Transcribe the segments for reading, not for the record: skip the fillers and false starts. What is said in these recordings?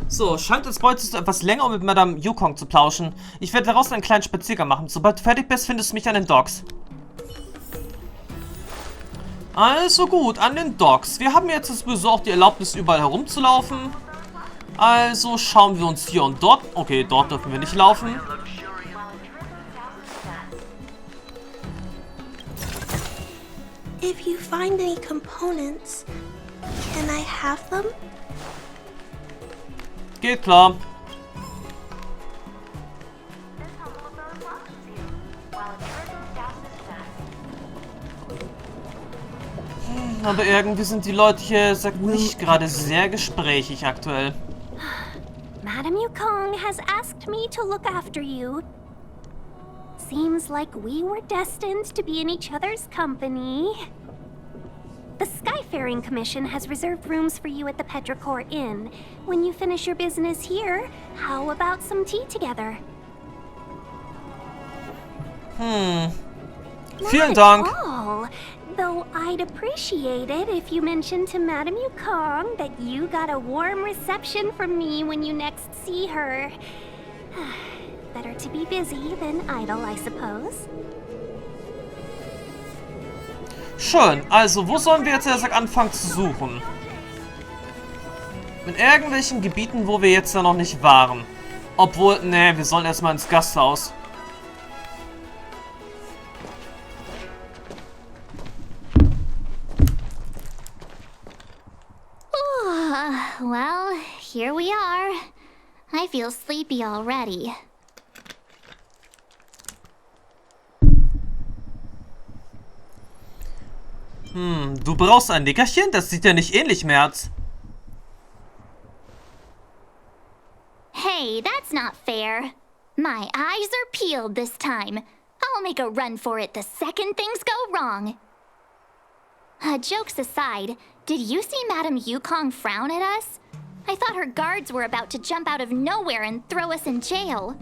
So, scheint es bräuchtest du etwas länger, um mit Madame Yukong zu plauschen. Ich werde daraus einen kleinen Spaziergang machen. Sobald du fertig bist, findest du mich an den Docks. Also gut, an den Docks. Wir haben jetzt sowieso auch die Erlaubnis, überall herumzulaufen. Also schauen wir uns hier und dort. Okay, dort dürfen wir nicht laufen. If you find any components, can I have them? Geht klar. Aber irgendwie sind die Leute hier, sagt nicht gerade sehr gesprächig aktuell. Madame Yukong has asked me to look after you. Seems like we were destined to be in each other's company. The Skyfaring Commission has reserved rooms for you at the Petrichor Inn. When you finish your business here, how about some tea together? Vielen Dank. Not at all. Though I'd appreciate it if you mentioned to Madame Yukong that you got a warm reception from me when you next see her. Better to be busy than idle, I suppose. Schön, also wo sollen wir jetzt erst anfangen zu suchen? In irgendwelchen Gebieten, wo wir jetzt ja noch nicht waren. Obwohl, ne, wir sollen erstmal ins Gasthaus. Well, here we are. I feel sleepy already. Du brauchst ein Nickerchen? Das sieht ja nicht ähnlich, Merz. Hey, that's not fair. My eyes are peeled this time. I'll make a run for it the second things go wrong. Jokes aside, did you see Madame Yukong frown at us? I thought her guards were about to jump out of nowhere and throw us in jail.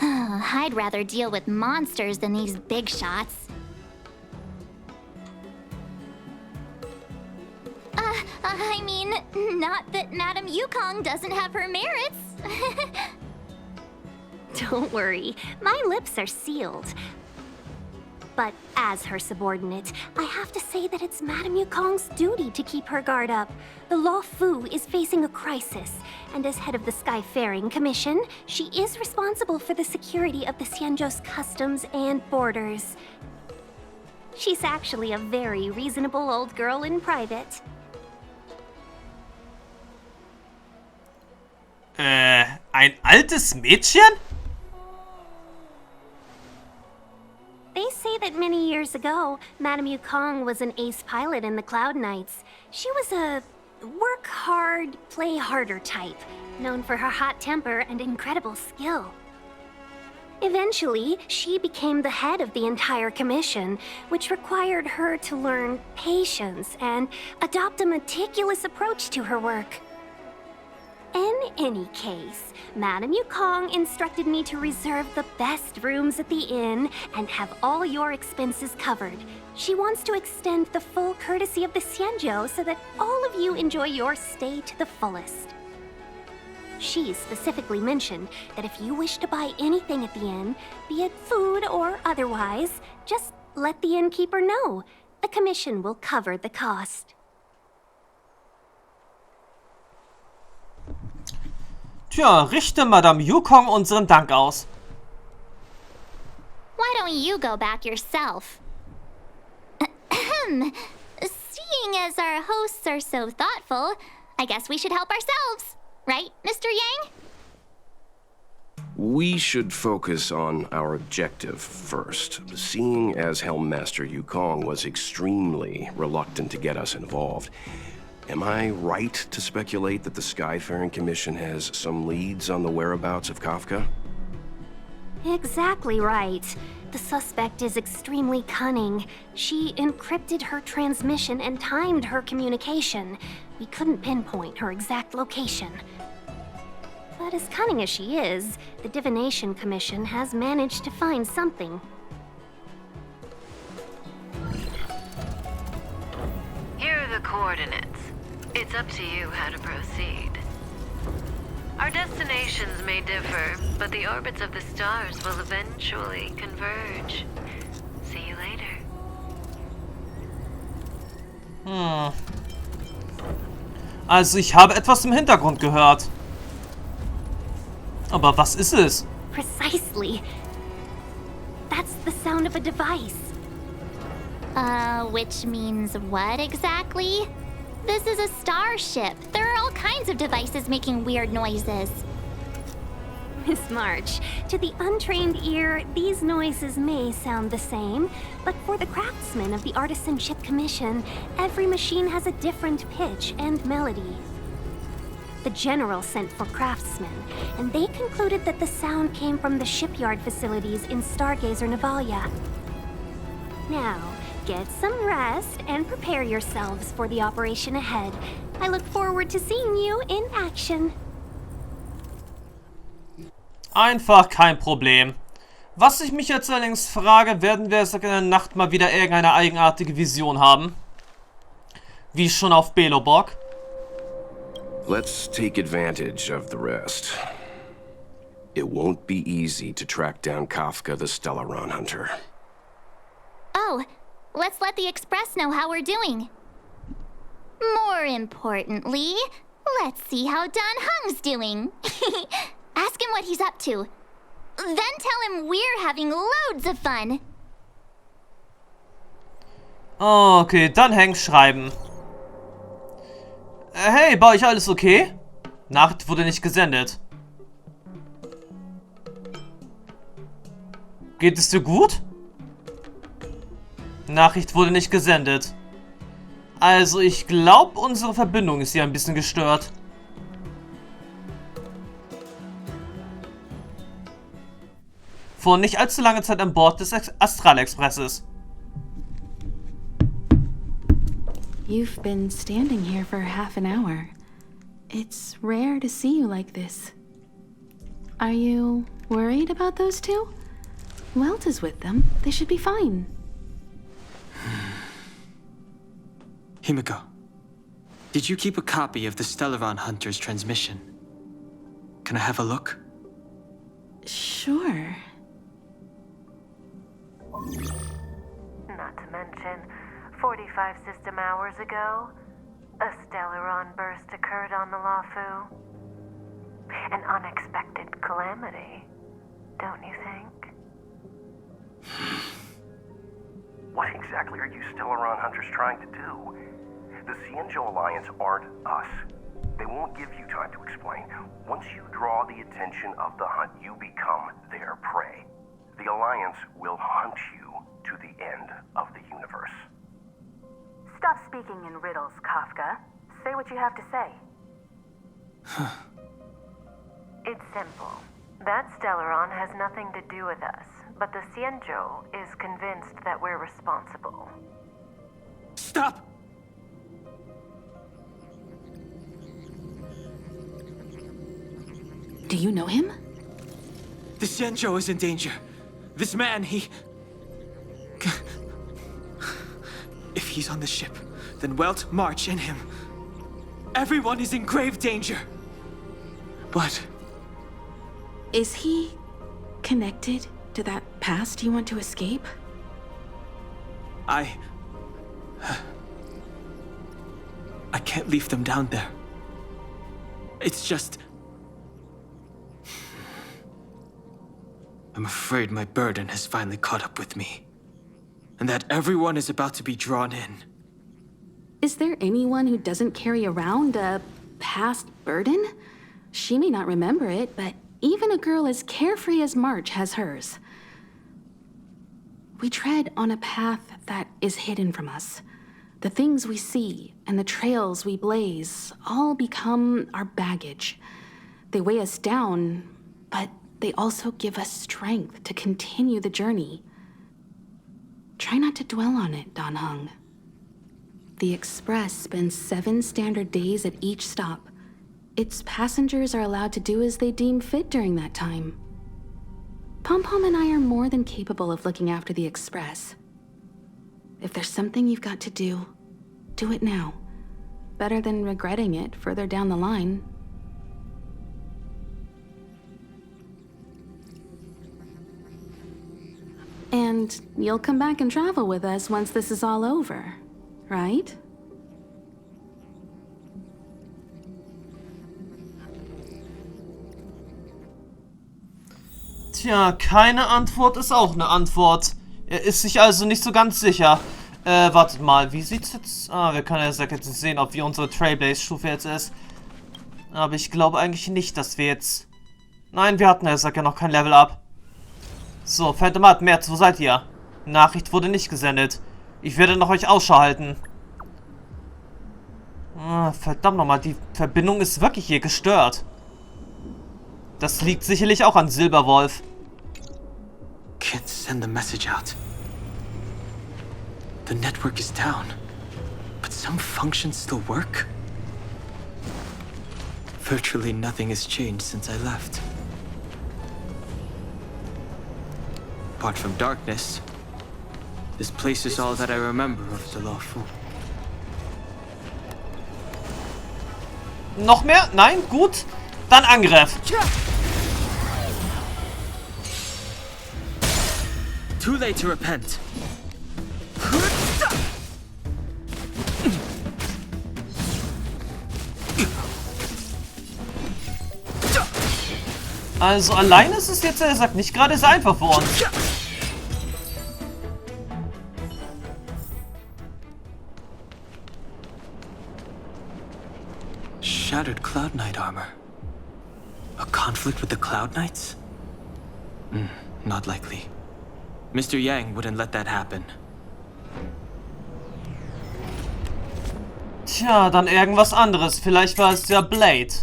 I'd rather deal with monsters than these big shots. I mean, not that Madame Yukong doesn't have her merits. Don't worry, my lips are sealed. But as her subordinate, I have to say that it's Madame Yukong's duty to keep her guard up. The Luofu is facing a crisis, and as head of the Skyfaring Commission, she is responsible for the security of the Xianzhou's customs and borders. She's actually a very reasonable old girl in private. Ein altes Mädchen? They say that many years ago, Madame Yukong was an ace pilot in the Cloud Knights. She was a work hard, play harder type, known for her hot temper and incredible skill. Eventually, she became the head of the entire commission, which required her to learn patience and adopt a meticulous approach to her work. In any case, Madame Yukong instructed me to reserve the best rooms at the inn and have all your expenses covered. She wants to extend the full courtesy of the Xianzhou so that all of you enjoy your stay to the fullest. She specifically mentioned that if you wish to buy anything at the inn, be it food or otherwise, just let the innkeeper know. The commission will cover the cost. Tja, richte Madame Yukong unseren Dank aus. Why don't you go back yourself? Seeing as our hosts are so thoughtful, I guess we should help ourselves. Right, Mr. Yang? We should focus on our objective first. Seeing as Helmmaster Yukong was extremely reluctant to get us involved, am I right to speculate that the Skyfaring Commission has some leads on the whereabouts of Kafka? Exactly right. The suspect is extremely cunning. She encrypted her transmission and timed her communication. We couldn't pinpoint her exact location. But as cunning as she is, the Divination Commission has managed to find something. Here are the coordinates. It's up to you how to proceed. Our destinations may differ, but the orbits of the stars will eventually converge. See you later. Also ich habe etwas im Hintergrund gehört. Aber was ist es? Precisely. That's the sound of a device. Which means what exactly? This is a starship. There are all kinds of devices making weird noises. Miss March, to the untrained ear, these noises may sound the same, but for the craftsmen of the Artisan Ship Commission, every machine has a different pitch and melody. The General sent for craftsmen, and they concluded that the sound came from the shipyard facilities in Stargazer Navalia. Now, get some rest and prepare yourselves for the operation ahead. I look forward to seeing you in action. Einfach kein Problem. Was ich mich jetzt allerdings frage, werden wir in der Nacht mal wieder irgendeine eigenartige Vision haben? Wie schon auf Beloborg. Let's take advantage of the rest. It won't be easy to track down Kafka the Stellaron Hunter. Oh, let's let the Express know how we're doing. More importantly, let's see how Dan Heng's doing. Ask him what he's up to. Then tell him we're having loads of fun. Okay, Dan Heng schreiben. Hey, bei euch alles okay? Nachricht wurde nicht gesendet. Geht es dir gut? Nachricht wurde nicht gesendet. Also ich glaube, unsere Verbindung ist hier ein bisschen gestört. Vor nicht allzu langer Zeit an Bord des Astralexpresses. You've been standing here for half an hour. It's rare to see you like this. Are you worried about those two? Welt is with them. They should be fine. Himiko, did you keep a copy of the Stellaron Hunter's transmission? Can I have a look? Sure. Not to mention, 45 system hours ago, a Stellaron burst occurred on the Luofu. An unexpected calamity, don't you think? What exactly are you Stellaron Hunters trying to do? The Xianzhou Alliance aren't us. They won't give you time to explain. Once you draw the attention of the hunt, you become their prey. The Alliance will hunt you to the end of the universe. Stop speaking in riddles, Kafka. Say what you have to say. It's simple. That Stellaron has nothing to do with us, but the Xianzhou is convinced that we're responsible. Stop! Do you know him? The Xianzhou is in danger. This man, he... If he's on the ship, then Welt, March, and him. Everyone is in grave danger. But... Is he connected to that past you want to escape? I can't leave them down there. It's just... I'm afraid my burden has finally caught up with me. And that everyone is about to be drawn in. Is there anyone who doesn't carry around a past burden? She may not remember it, but even a girl as carefree as March has hers. We tread on a path that is hidden from us. The things we see and the trails we blaze all become our baggage. They weigh us down, but they also give us strength to continue the journey. Try not to dwell on it, Dan Heng. The Express spends 7 standard days at each stop. Its passengers are allowed to do as they deem fit during that time. Pom-Pom and I are more than capable of looking after the Express. If there's something you've got to do it now. Better than regretting it further down the line. And you'll come back and travel with us once this is all over, right? Tja, keine Antwort ist auch eine Antwort. Er ist sich also nicht so ganz sicher. Wartet mal, wie sieht's jetzt... wir können ja jetzt sehen, ob wie unsere Trailblaze-Stufe jetzt ist. Aber ich glaube eigentlich nicht, dass wir jetzt... Nein, wir hatten ja noch kein Level-Up. So, Phantomat, März, wo seid ihr? Nachricht wurde nicht gesendet. Ich werde nach euch Ausschau halten. Verdammt nochmal, die Verbindung ist wirklich hier gestört. Das liegt sicherlich auch an Silberwolf. Can't send the message out. The network is down, but some functions still work. Virtually nothing has changed since I left. Apart from darkness, this place is all that I remember of the Luofu. Noch mehr? Nein? Gut. Dann Angriff. Too late to repent. Also alleine ist es jetzt, er sagt, nicht gerade so einfach für uns. Shattered Cloud Knight armor. A conflict with the Cloud Knights? Not likely. Mr. Yang wouldn't let that happen. Tja, dann irgendwas anderes. Vielleicht war es der Blade.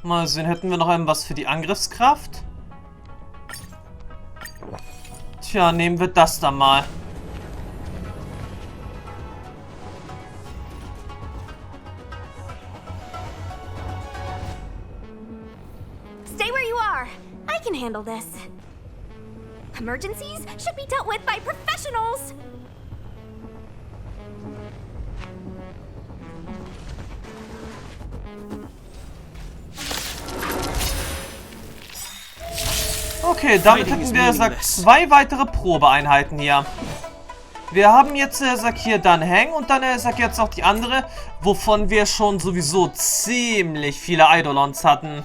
Mal sehen, hätten wir noch irgendwas für die Angriffskraft? Tja, nehmen wir das dann mal. Stay where you are. I can handle this. Emergencies should be dealt with by professionals. Okay, damit hätten wir, sagt, 2 weitere Probeeinheiten hier. Wir haben jetzt, sagt hier, Dan Heng und dann, sagt jetzt noch die andere, wovon wir schon sowieso ziemlich viele Eidolons hatten.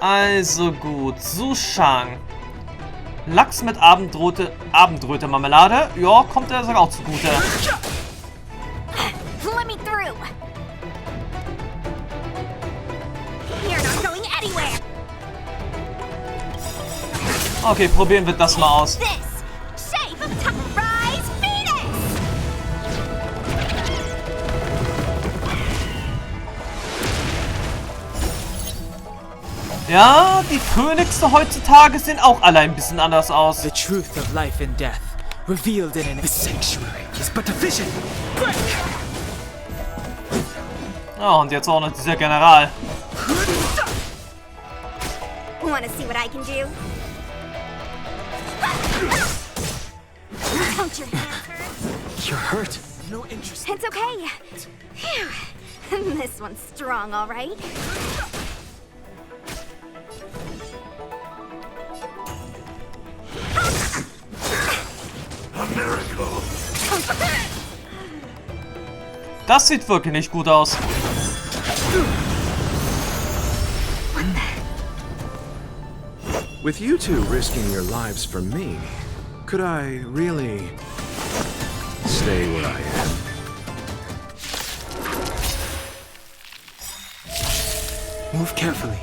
Also gut, Sushang. Lachs mit Abendröte-Marmelade. Ja, kommt er, sagt, auch zugute. Let me through. You're not going anywhere. Okay, probieren wir das mal aus. This shape of rise Venus. Ja, die Phönixe heutzutage sehen auch alle ein bisschen anders aus. The truth of life and death, revealed in the sanctuary, is but a vision. Break! Ja, und jetzt auch noch dieser General. Wanna see what I can do? Don't your hands hurt? You're hurt. No interest. It's okay. Phew. This one's strong, all right. Das sieht wirklich nicht gut aus. With you two risking your lives for me, could I really stay where I am? Move carefully.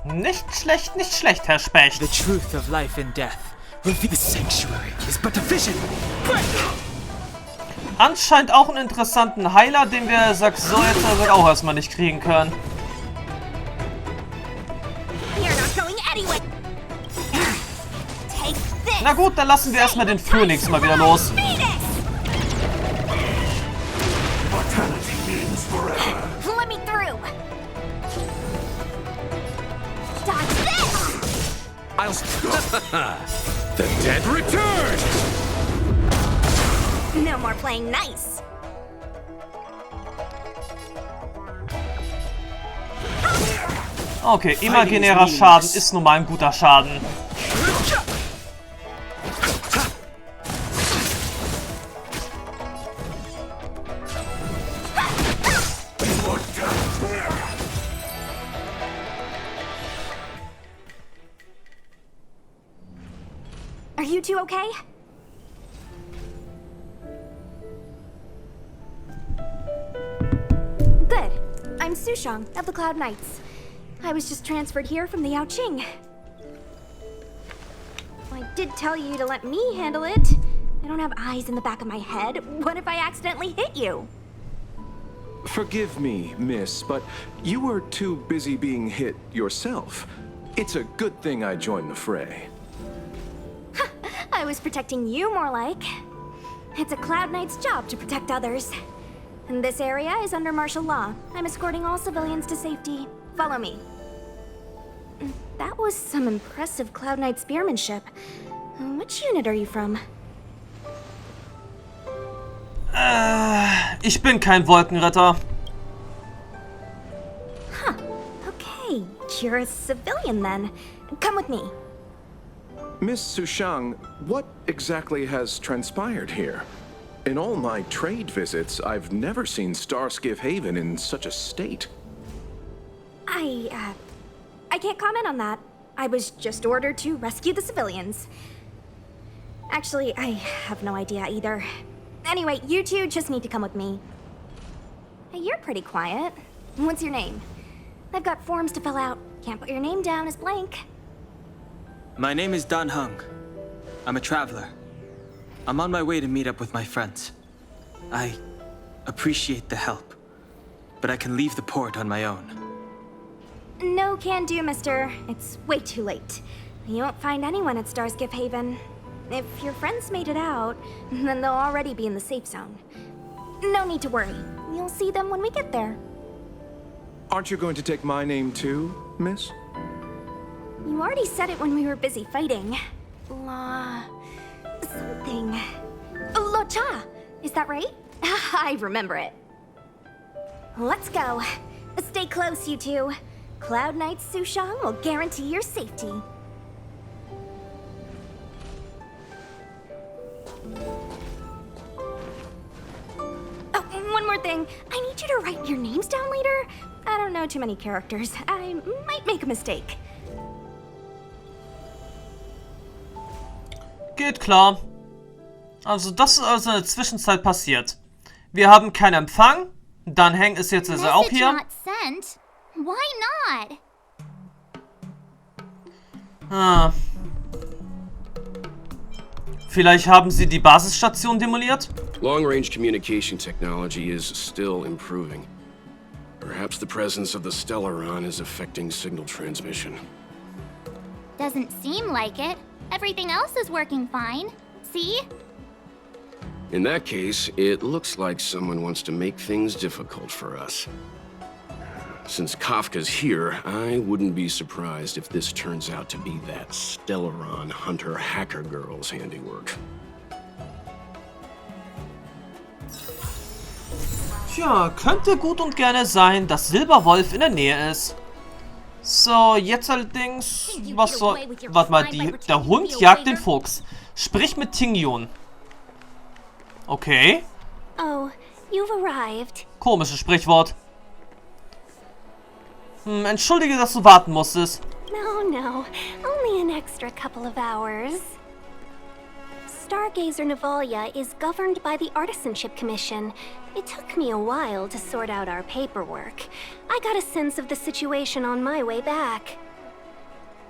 Nicht schlecht, Herr Specht. The truth of life and death, revealed. The sanctuary is but a vision. Break! Anscheinend auch einen interessanten Heiler, den wir, sag so, jetzt auch erstmal nicht kriegen können. Na gut, dann lassen wir erstmal den Phönix mal wieder los. Let me through. Dodge this. The dead return! No more playing nice. Okay, imaginärer Schaden ist nun mal ein guter Schaden. Are you two okay? Good. I'm Sushang of the Cloud Knights. I was just transferred here from the Yaoqing. I did tell you to let me handle it. I don't have eyes in the back of my head. What if I accidentally hit you? Forgive me, miss, but you were too busy being hit yourself. It's a good thing I joined the fray. I was protecting you more like. It's a Cloud Knight's job to protect others. And this area is under martial law. I'm escorting all civilians to safety. Follow me. That was some impressive Cloud Knight spearmanship. Which unit are you from? Ich bin kein Wolkenritter. Huh. Okay, you're a civilian then. Come with me. Miss Sushang, what exactly has transpired here? In all my trade visits, I've never seen Starskiff Haven in such a state. I can't comment on that. I was just ordered to rescue the civilians. Actually, I have no idea either. Anyway, you two just need to come with me. Hey, you're pretty quiet. What's your name? I've got forms to fill out. Can't put your name down as blank. My name is Dan Heng. I'm a traveler. I'm on my way to meet up with my friends. I appreciate the help, but I can leave the port on my own. No can do, mister. It's way too late. You won't find anyone at Starskiff Haven. If your friends made it out, then they'll already be in the safe zone. No need to worry. You'll see them when we get there. Aren't you going to take my name too, miss? You already said it when we were busy fighting. Something. Lo Cha! Is that right? I remember it. Let's go. Stay close, you two. Cloud Knight Sushang will guarantee your safety. Oh, one more thing. I need you to write your names down later. I don't know too many characters. I might make a mistake. Geht klar. Also das ist also in der Zwischenzeit passiert. Wir haben keinen Empfang. Dan Heng ist jetzt also auch hier. Not sent. Why not? Ah. Vielleicht haben sie die Basisstation demoliert? Long-range communication technology is still improving. Perhaps the presence of the Stellaron is affecting signal transmission. Doesn't seem like it. Everything else is working fine. See? In that case, it looks like someone wants to make things difficult for us. Since Kafka's here, I wouldn't be surprised if this turns out to be that Stellaron hunter hacker girl's handiwork. Tja, könnte gut und gerne sein, dass Silberwolf in der Nähe ist. So, jetzt allerdings, was soll... Warte mal, der Hund jagt den Fuchs. Sprich mit Tingyun. Okay. Oh, you've arrived. Komisches Sprichwort. Entschuldige, dass du warten musstest. No. Only an extra couple of hours. Stargazer Navalia is governed by the Artisanship Commission. It took me a while to sort out our paperwork. I got a sense of the situation on my way back.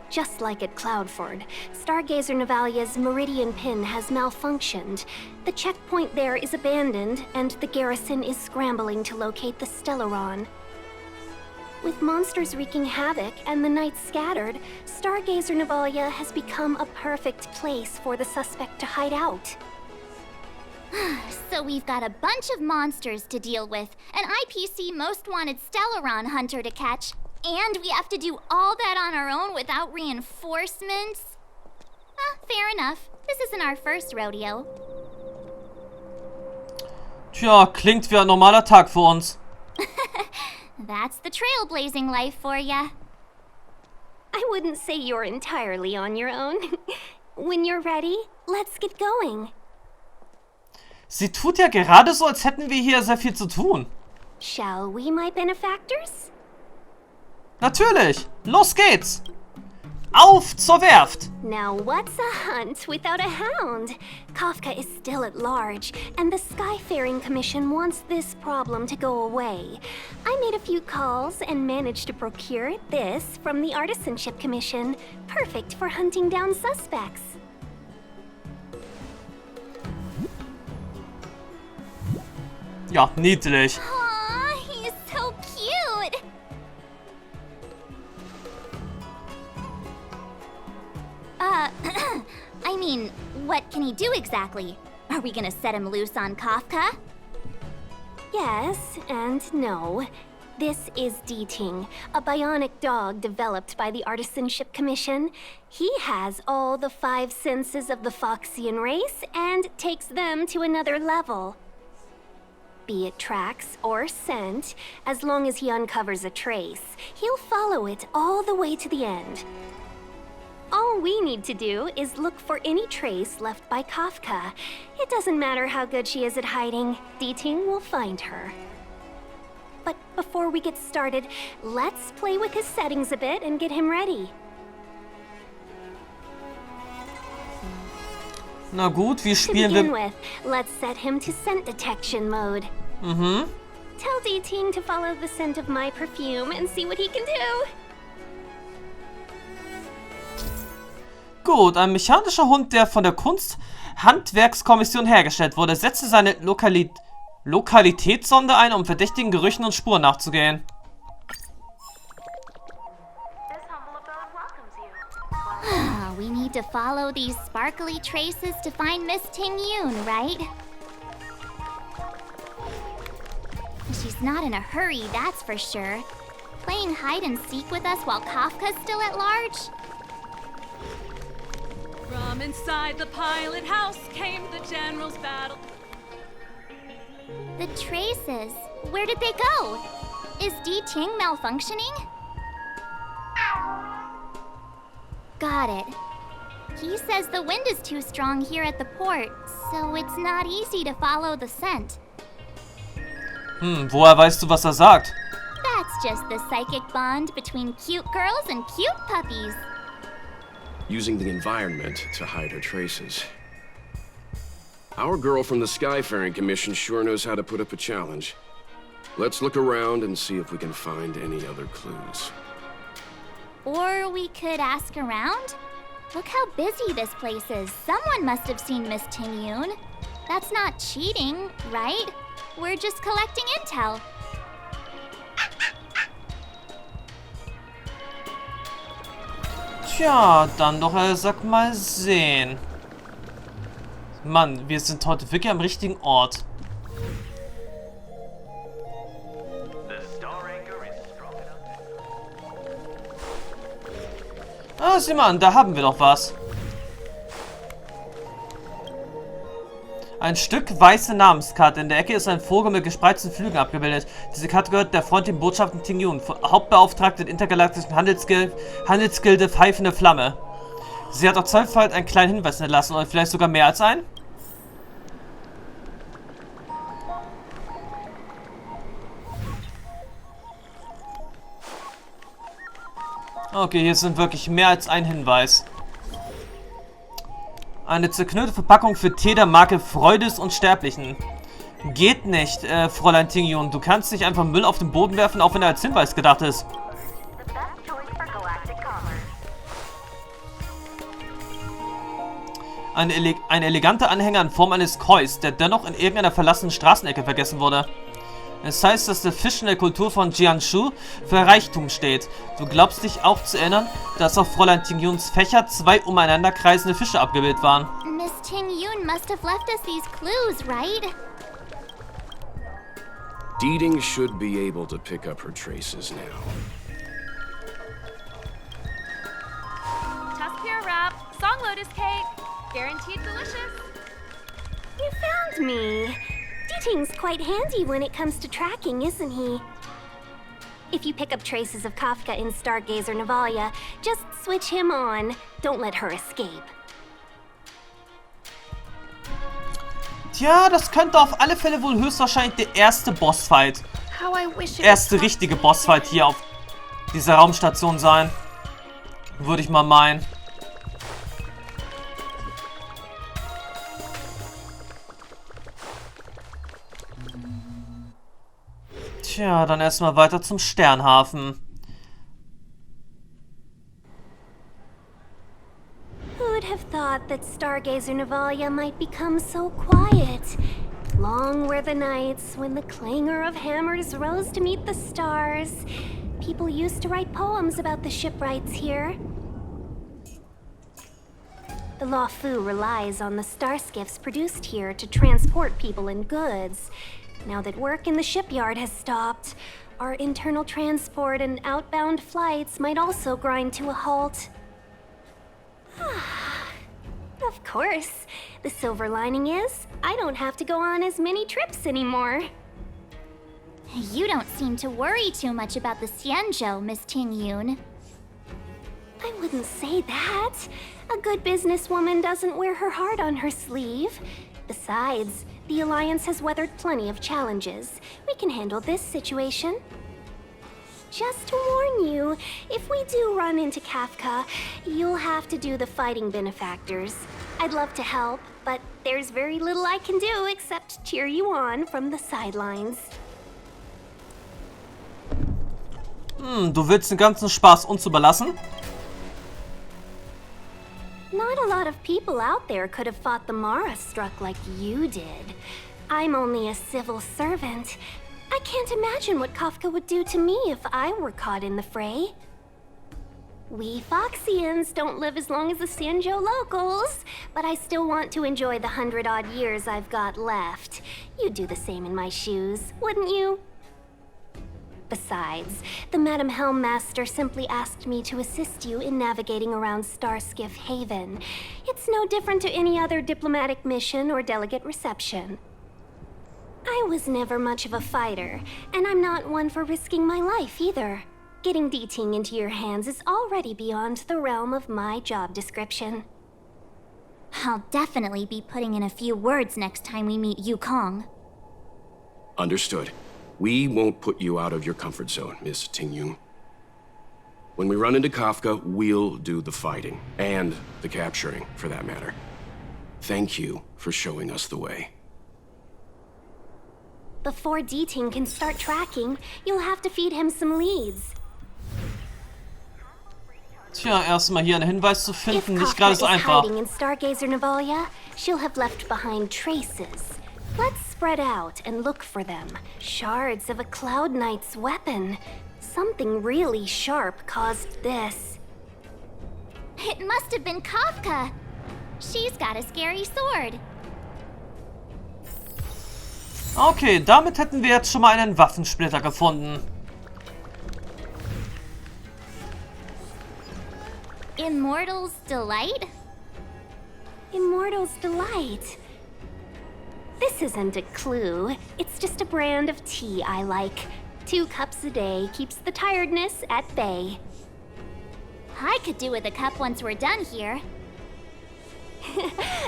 Just like at Cloudford, Stargazer Navalia's Meridian Pin has malfunctioned. The checkpoint there is abandoned, and the garrison is scrambling to locate the Stellaron. With monsters wreaking havoc and the knights scattered, Stargazer Navalia has become a perfect place for the suspect to hide out. So we've got a bunch of monsters to deal with, an IPC Most Wanted Stellaron hunter to catch, and we have to do all that on our own without reinforcements? Fair enough. This isn't our first rodeo. Tja, klingt wie ein normaler Tag für uns. That's the trailblazing life for ya. I wouldn't say you're entirely on your own. When you're ready, let's get going. Sie tut ja gerade so, als hätten wir hier sehr viel zu tun. Shall we, my benefactors? Natürlich. Los geht's. Auf zur Werft. Now what's a hunt without a hound? Kafka is still at large, and the Skyfaring Commission wants this problem to go away. I made a few calls and managed to procure this from the Artisanship Commission. Perfect for hunting down suspects. Ja, niedlich. Aw, he's so cute. I mean, what can he do exactly? Are we gonna set him loose on Kafka? Yes and no. This is Diting, a bionic dog developed by the Artisanship Commission. He has all the 5 senses of the Foxian race and takes them to another level. Be it tracks or scent, as long as he uncovers a trace, he'll follow it all the way to the end. All we need to do is look for any trace left by Kafka. It doesn't matter how good she is at hiding, Diting will find her. But before we get started, let's play with his settings a bit and get him ready. Na gut, wie To spielen begin wir... with, let's set him to scent detection mode. Tell Diting to follow the scent of my perfume and see what he can do. Gut, ein mechanischer Hund, der von der Kunsthandwerkskommission hergestellt wurde, setzte seine Lokalitätssonde ein, um verdächtigen Gerüchen und Spuren nachzugehen. We need to follow these sparkly traces to find Miss Ting-Yun, right? She's not in a hurry, that's for sure. Playing hide and seek with us while Kafka's still at large? From inside the pilot house came the general's battle. The traces, where did they go? Is Diting malfunctioning? Got it. He says the wind is too strong here at the port, so it's not easy to follow the scent. Woher weißt du, was er sagt? That's just the psychic bond between cute girls and cute puppies. Using the environment to hide her traces. Our girl from the Skyfaring Commission sure knows how to put up a challenge. Let's look around and see if we can find any other clues. Or we could ask around? Look how busy this place is. Someone must have seen Miss Ting-Yun. That's not cheating, right? We're just collecting intel. Tja, dann doch sag mal sehen. Mann, wir sind heute wirklich am richtigen Ort. Ah, sieh mal an, da haben wir doch was. Ein Stück weiße Namenskarte. In der Ecke ist ein Vogel mit gespreizten Flügeln abgebildet. Diese Karte gehört der Freundin Botschaften Ting-Yun, Hauptbeauftragte der intergalaktischen Handelsgilde Pfeifende Flamme. Sie hat auf Zollfalt einen kleinen Hinweis hinterlassen, oder vielleicht sogar mehr als einen? Okay, hier sind wirklich mehr als ein Hinweis. Eine zerknüllte Verpackung für Tee der Marke Freude des Unsterblichen. Geht nicht, Fräulein Ting-Yun. Du kannst nicht einfach Müll auf den Boden werfen, auch wenn er als Hinweis gedacht ist. Ein eleganter Anhänger in Form eines Kois, der dennoch in irgendeiner verlassenen Straßenecke vergessen wurde. Es heißt, dass der Fisch in der Kultur von Xianzhou für Reichtum steht. Du glaubst dich auch zu erinnern, dass auf Fräulein Ting-Yuns Fächer 2 umeinander kreisende Fische abgebildet waren. Miss Ting-Yun must have left us these clues, right? Diting should be able to pick up her traces now. Tusk-Pear wrap, song lotus cake, guaranteed delicious. You found me. Diting's quite handy when it comes to tracking, isn't he? If you pick up traces of Kafka in Stargazer Navalia, just switch him on. Don't let her escape. Tja, das könnte auf alle Fälle wohl höchstwahrscheinlich der erste Bossfight. Erste richtige Bossfight hier auf dieser Raumstation sein. Würde ich mal meinen. Tja, dann erstmal weiter zum Sternhafen. Who'd have thought that Stargazer Navalia might become so quiet? Long were the nights when the clangor of hammers rose to meet the stars. People used to write poems about the shipwrights here. The Luofu relies on the star skiffs produced here to transport people and goods. Now that work in the shipyard has stopped, our internal transport and outbound flights might also grind to a halt. Of course. The silver lining is, I don't have to go on as many trips anymore. You don't seem to worry too much about the Xianzhou, Miss Tingyun. I wouldn't say that. A good businesswoman doesn't wear her heart on her sleeve. Besides, the Alliance has weathered plenty of challenges. We can handle this situation. Just to warn you, if we do run into Kafka, you'll have to do the fighting benefactors. I'd love to help, but there's very little I can do except cheer you on from the sidelines. Du willst den ganzen Spaß uns überlassen? Not a lot of people out there could have fought the Mara struck like you did. I'm only a civil servant. I can't imagine what Kafka would do to me if I were caught in the fray. We Foxians don't live as long as the Xianzhou locals, but I still want to enjoy the 100-odd years I've got left. You'd do the same in my shoes, wouldn't you? Besides, the Madam Helmmaster simply asked me to assist you in navigating around Starskiff Haven. It's no different to any other diplomatic mission or delegate reception. I was never much of a fighter, and I'm not one for risking my life either. Getting Diting into your hands is already beyond the realm of my job description. I'll definitely be putting in a few words next time we meet Yukong. Understood. We won't put you out of your comfort zone, Miss Tingyun. When we run into Kafka, we'll do the fighting. And the capturing, for that matter. Thank you for showing us the way. Before Diting can start tracking, you'll have to feed him some leads. Tja, erstmal hier einen Hinweis zu finden, If nicht gerade so Kafka is einfach. hiding in Stargazer Navalia, she'll have left behind traces. Let's spread out and look for them. Shards of a Cloud Knight's weapon. Something really sharp caused this. It must have been Kafka. She's got a scary sword. Okay, damit hätten wir jetzt schon mal einen Waffensplitter gefunden. Immortal's Delight? Immortal's Delight. This isn't a clue. It's just a brand of tea I like. 2 cups a day keeps the tiredness at bay. I could do with a cup once we're done here.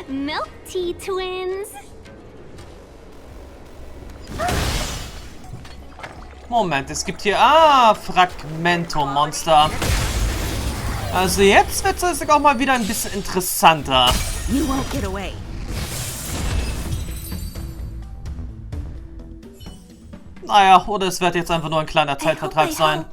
Milk tea twins. Moment, es gibt hier... Fragmento-Monster. Also jetzt wird es auch mal wieder ein bisschen interessanter. You won't get away. Naja, oder es wird jetzt einfach nur ein kleiner Zeitvertreib sein.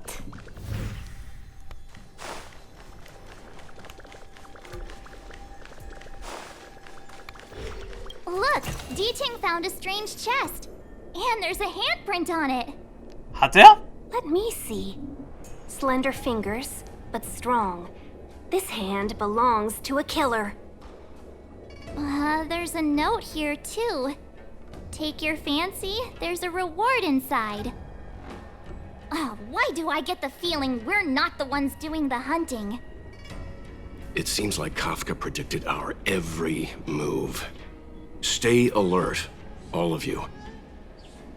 Look, Diting found a strange chest. And there's a handprint on it. Hat er? Let me see. Slender fingers, but strong. This hand belongs to a killer. There's a note here too. Take your fancy, there's a reward inside. Oh, why do I get the feeling we're not the ones doing the hunting? It seems like Kafka predicted our every move. Stay alert, all of you.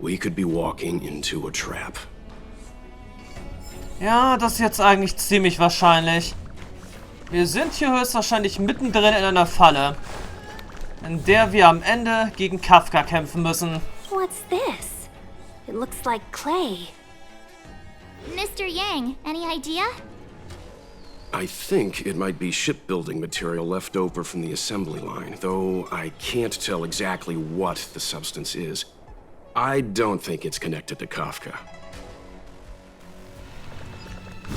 We could be walking into a trap. Ja, das ist jetzt eigentlich ziemlich wahrscheinlich. Wir sind hier höchstwahrscheinlich mittendrin in einer Falle, in der wir am Ende gegen Kafka kämpfen müssen. What's this? It looks like clay. Mr. Yang, any idea? I think it might be shipbuilding material left over from the assembly line, though I can't tell exactly what the substance is. I don't think it's connected to Kafka.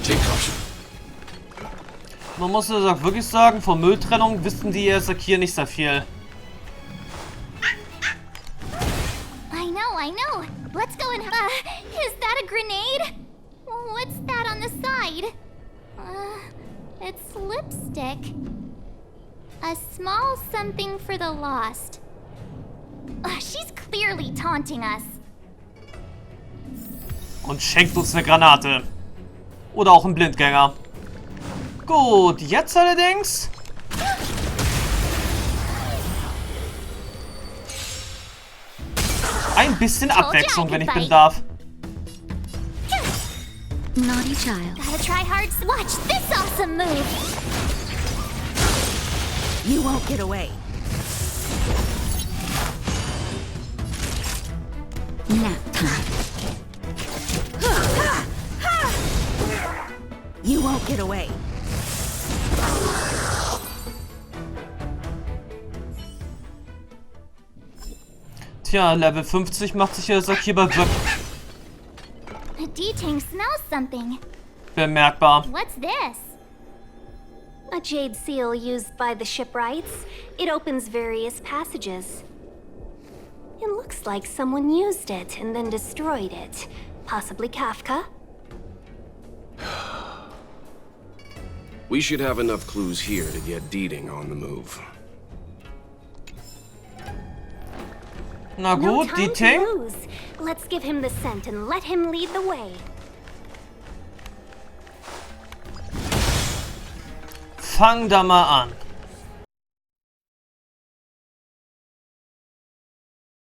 Take caution. Man muss ja wirklich sagen, von Mülltrennung wissen die ESAK hier nicht sehr viel. I know. Let's go and... is that a grenade? What's that on the side? It's lipstick. A small something for the lost. She's clearly taunting us. Und schenkt uns eine Granate. Oder auch ein Blindgänger. Gut, jetzt allerdings... ein bisschen Abwechslung, wenn ich bin darf. Naughty child. Gotta try hard. Watch this awesome move. You won't get away. Nap time. You won't get away. Tja, Level 50 macht sich ESAK hier bei wirklich Diting smells something. bemerkbar. What's this? A jade seal used by the shipwrights. It opens various passages. It looks like someone used it and then destroyed it. Possibly Kafka? We should have enough clues here to get Diting on the move. Na No gut, time to Diting. lose. Let's give him the scent and let him lead the way. Fang da mal an.